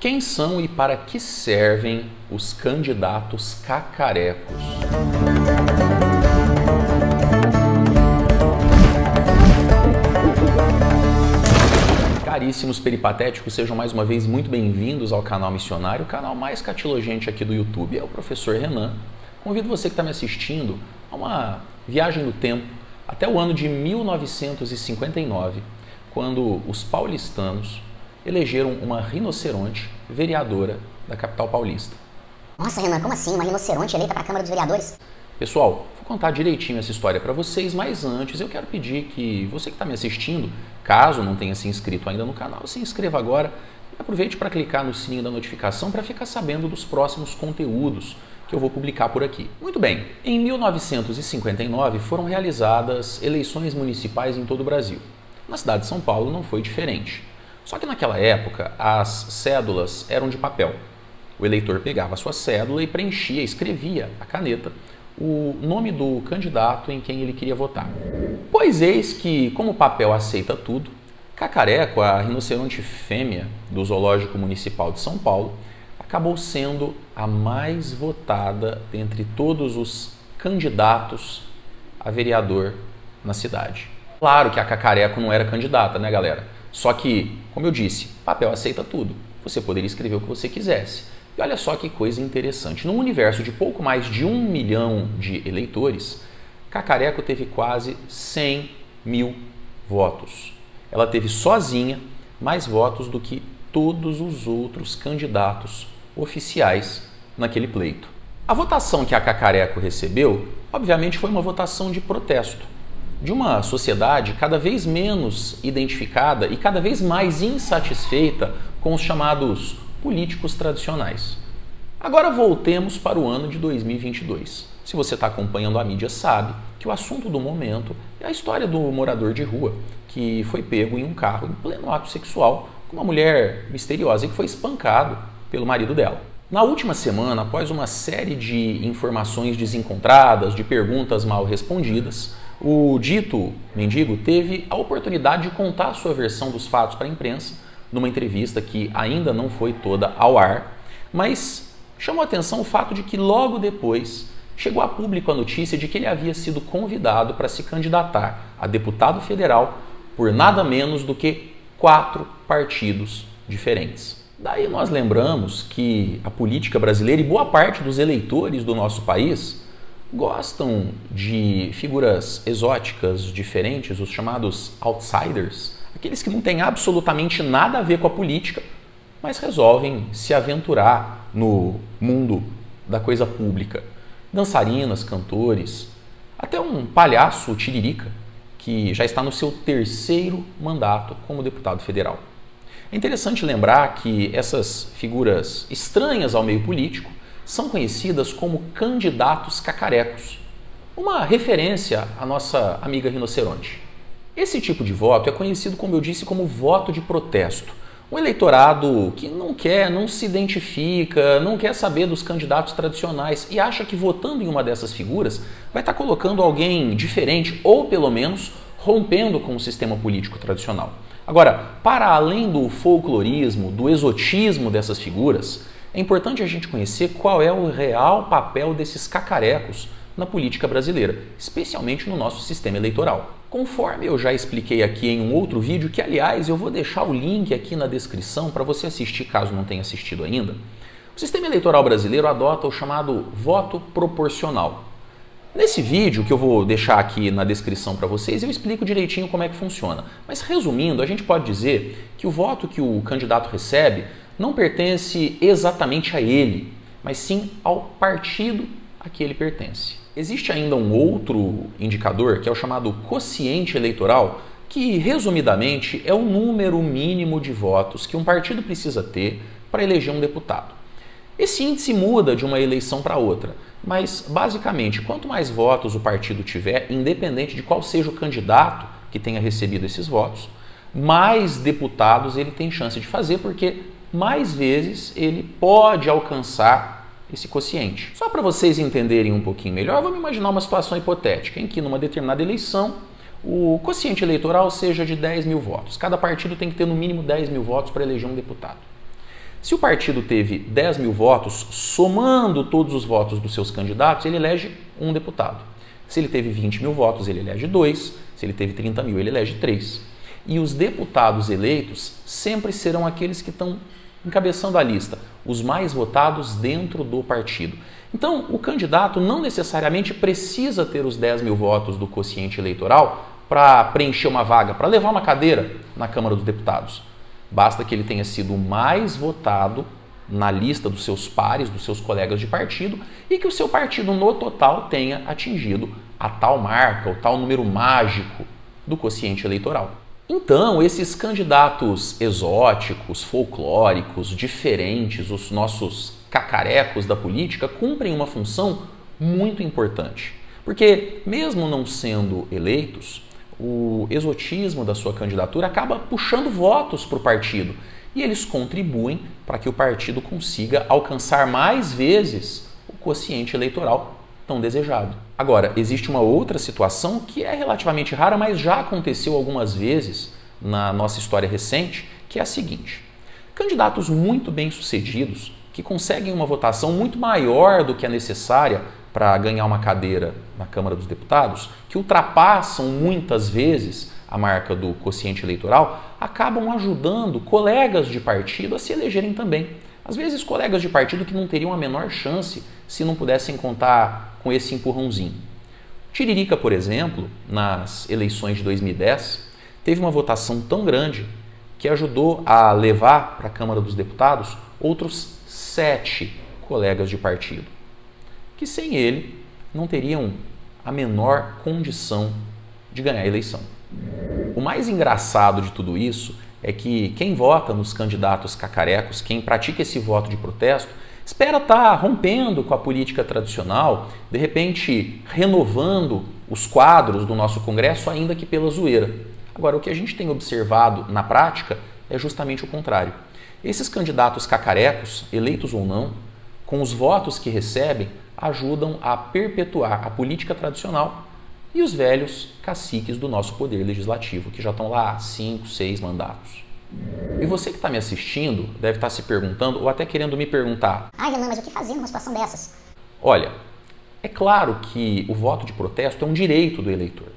Quem são e para que servem os candidatos cacarecos? Caríssimos peripatéticos, sejam mais uma vez muito bem-vindos ao canal Missionário, o canal mais catilogente aqui do YouTube. É o professor Renan. Convido você que está me assistindo a uma viagem no tempo até o ano de 1959, quando os paulistanos elegeram uma rinoceronte vereadora da capital paulista. Nossa, Renan, como assim? Uma rinoceronte eleita para a Câmara dos Vereadores? Pessoal, vou contar direitinho essa história para vocês, mas antes eu quero pedir que você que está me assistindo, caso não tenha se inscrito ainda no canal, se inscreva agora e aproveite para clicar no sininho da notificação para ficar sabendo dos próximos conteúdos que eu vou publicar por aqui. Muito bem, em 1959 foram realizadas eleições municipais em todo o Brasil. Na cidade de São Paulo não foi diferente. Só que naquela época as cédulas eram de papel. O eleitor pegava a sua cédula e preenchia, escrevia a caneta o nome do candidato em quem ele queria votar. Pois eis que, como o papel aceita tudo, Cacareco, a rinoceronte fêmea do Zoológico Municipal de São Paulo, acabou sendo a mais votada dentre todos os candidatos a vereador na cidade. Claro que a Cacareco não era candidata, né, galera? Só que, como eu disse, papel aceita tudo. Você poderia escrever o que você quisesse. E olha só que coisa interessante. Num universo de pouco mais de 1 milhão de eleitores, Cacareco teve quase 100 mil votos. Ela teve sozinha mais votos do que todos os outros candidatos oficiais naquele pleito. A votação que a Cacareco recebeu, obviamente, foi uma votação de protesto, de uma sociedade cada vez menos identificada e cada vez mais insatisfeita com os chamados políticos tradicionais. Agora voltemos para o ano de 2022. Se você está acompanhando a mídia, sabe que o assunto do momento é a história do morador de rua que foi pego em um carro em pleno ato sexual com uma mulher misteriosa e que foi espancado pelo marido dela. Na última semana, após uma série de informações desencontradas, de perguntas mal respondidas, o dito mendigo teve a oportunidade de contar a sua versão dos fatos para a imprensa numa entrevista que ainda não foi toda ao ar, mas chamou a atenção o fato de que logo depois chegou a público a notícia de que ele havia sido convidado para se candidatar a deputado federal por nada menos do que 4 partidos diferentes. Daí nós lembramos que a política brasileira e boa parte dos eleitores do nosso país gostam de figuras exóticas, diferentes, os chamados outsiders, aqueles que não têm absolutamente nada a ver com a política, mas resolvem se aventurar no mundo da coisa pública. Dançarinas, cantores, até um palhaço tiririca que já está no seu 3º mandato como deputado federal. É interessante lembrar que essas figuras estranhas ao meio político são conhecidas como candidatos cacarecos, uma referência à nossa amiga rinoceronte. Esse tipo de voto é conhecido, como eu disse, como voto de protesto. Um eleitorado que não quer, não se identifica, não quer saber dos candidatos tradicionais e acha que votando em uma dessas figuras vai estar colocando alguém diferente ou, pelo menos, rompendo com o sistema político tradicional. Agora, para além do folclorismo, do exotismo dessas figuras, é importante a gente conhecer qual é o real papel desses cacarecos na política brasileira, especialmente no nosso sistema eleitoral. Conforme eu já expliquei aqui em um outro vídeo, que aliás eu vou deixar o link aqui na descrição para você assistir caso não tenha assistido ainda, o sistema eleitoral brasileiro adota o chamado voto proporcional. Nesse vídeo que eu vou deixar aqui na descrição para vocês, eu explico direitinho como é que funciona. Mas resumindo, a gente pode dizer que o voto que o candidato recebe não pertence exatamente a ele, mas sim ao partido a que ele pertence. Existe ainda um outro indicador, que é o chamado quociente eleitoral, que resumidamente é o número mínimo de votos que um partido precisa ter para eleger um deputado. Esse índice muda de uma eleição para outra, mas basicamente quanto mais votos o partido tiver, independente de qual seja o candidato que tenha recebido esses votos, mais deputados ele tem chance de fazer, porque mais vezes ele pode alcançar esse quociente. Só para vocês entenderem um pouquinho melhor, vamos imaginar uma situação hipotética em que numa determinada eleição o quociente eleitoral seja de 10 mil votos. Cada partido tem que ter no mínimo 10 mil votos para eleger um deputado. Se o partido teve 10 mil votos, somando todos os votos dos seus candidatos, ele elege um deputado. Se ele teve 20 mil votos, ele elege 2. Se ele teve 30 mil, ele elege 3. E os deputados eleitos sempre serão aqueles que estão encabeçando a lista, os mais votados dentro do partido. Então, o candidato não necessariamente precisa ter os 10 mil votos do quociente eleitoral para preencher uma vaga, para levar uma cadeira na Câmara dos Deputados. Basta que ele tenha sido o mais votado na lista dos seus pares, dos seus colegas de partido, e que o seu partido no total tenha atingido a tal marca, o tal número mágico do quociente eleitoral. Então, esses candidatos exóticos, folclóricos, diferentes, os nossos cacarecos da política, cumprem uma função muito importante. Porque, mesmo não sendo eleitos, o exotismo da sua candidatura acaba puxando votos para o partido e eles contribuem para que o partido consiga alcançar mais vezes o quociente eleitoral tão desejado. Agora, existe uma outra situação que é relativamente rara, mas já aconteceu algumas vezes na nossa história recente, que é a seguinte: candidatos muito bem-sucedidos, que conseguem uma votação muito maior do que a necessária para ganhar uma cadeira na Câmara dos Deputados, que ultrapassam muitas vezes a marca do quociente eleitoral, acabam ajudando colegas de partido a se elegerem também. Às vezes, colegas de partido que não teriam a menor chance se não pudessem contar com esse empurrãozinho. Tiririca, por exemplo, nas eleições de 2010, teve uma votação tão grande que ajudou a levar para a Câmara dos Deputados outros 7 colegas de partido, que sem ele não teriam a menor condição de ganhar a eleição. O mais engraçado de tudo isso é que quem vota nos candidatos cacarecos, quem pratica esse voto de protesto, espera estar rompendo com a política tradicional, de repente renovando os quadros do nosso Congresso, ainda que pela zoeira. Agora, o que a gente tem observado na prática é justamente o contrário. Esses candidatos cacarecos, eleitos ou não, com os votos que recebem, ajudam a perpetuar a política tradicional e os velhos caciques do nosso poder legislativo, que já estão lá há 5, 6 mandatos. E você que está me assistindo deve estar se perguntando, ou até querendo me perguntar: Renan, mas o que fazer numa situação dessas? Olha, é claro que o voto de protesto é um direito do eleitor.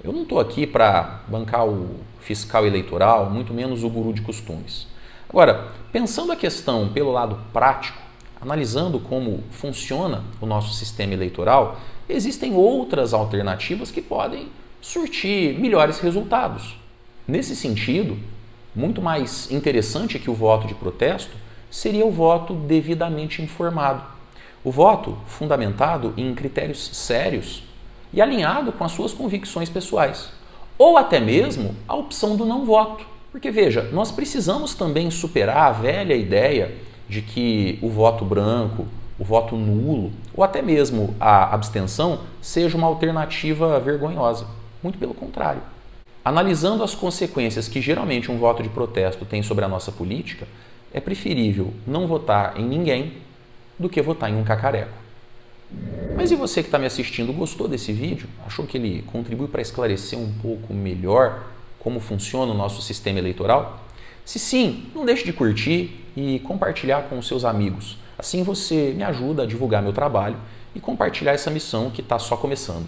Eu não estou aqui para bancar o fiscal eleitoral, muito menos o guru de costumes. Agora, pensando a questão pelo lado prático, analisando como funciona o nosso sistema eleitoral, existem outras alternativas que podem surtir melhores resultados. Nesse sentido, muito mais interessante que o voto de protesto seria o voto devidamente informado. O voto fundamentado em critérios sérios e alinhado com as suas convicções pessoais. Ou até mesmo a opção do não voto. Porque veja, nós precisamos também superar a velha ideia de que o voto branco, o voto nulo ou até mesmo a abstenção seja uma alternativa vergonhosa. Muito pelo contrário. Analisando as consequências que geralmente um voto de protesto tem sobre a nossa política, é preferível não votar em ninguém do que votar em um cacareco. Mas e você que está me assistindo, gostou desse vídeo? Achou que ele contribui para esclarecer um pouco melhor como funciona o nosso sistema eleitoral? Se sim, não deixe de curtir e compartilhar com os seus amigos. Assim você me ajuda a divulgar meu trabalho e compartilhar essa missão que está só começando.